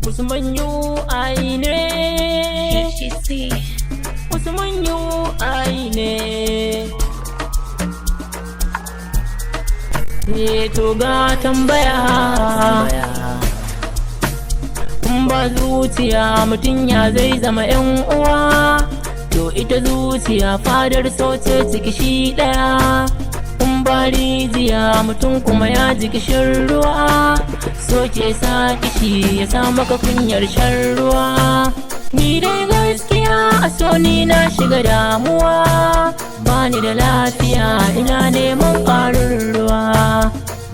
Usman UI ne, Usman UI ne. To ga tambaya, in ba zuciya mutum ya zai zama 'yan uwa. To ita zuciya fadar sauce ciki shi ɗaya. In ba rijiya mutum kuma ya ji kishin ruwa. So ke sa kishi ya sa maka kunyar shan ruwa. Ni dai gaskiya a so ni na shiga damuwa. Bani da lafiya ina neman ƙarin ruwa.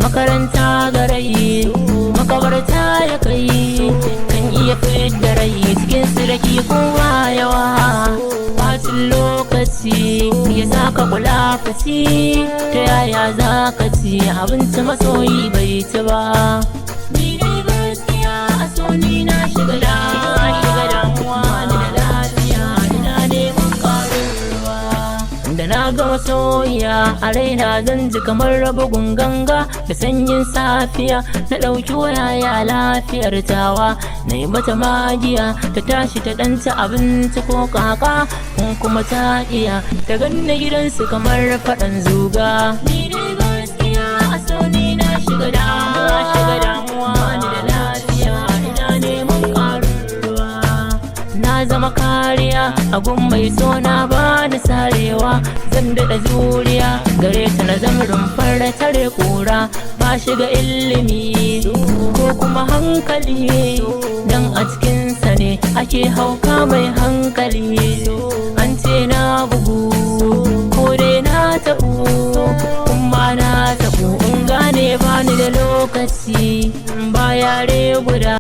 Makaranta ga rai, makabarta ya kai. Kan iya fidda rai cikin siraki kowa yawa. Bacin lokaci ya saka kula fasi. Ta yaya za ka ci abinci masoyi bai ci ba? Ni dai gaskiya a so ni na shiga damuwa. Ni da lafiya ina neman ƙarin ruwa. Da na ga masoyiya a raina zan ji kamar bugun ganga. Da sanyin safiya na ɗauki waya lafiyar tawa. Na yi mata magiya ta tashi ta ɗanta abinci ko kaka. Kun kuma ta iya ta ganna gidansu kamar faɗan zuga. Ni dai gaskiya a so ni na shiga damuwa. Ni da lafiya ina neman ƙarin ruwa. Na zama kariya a gun mai sona ba da sarewa. Zan daɗa juriya gare ta na zama rumfar da tare ƙura. Ba shiga ilimi ko kuma hankali, dan a cikinsa ne ake hauka mai hankali. An ce na bugu ko dai na taɓu, kuma na taɓu in gane bani da lokaci ba yare guda.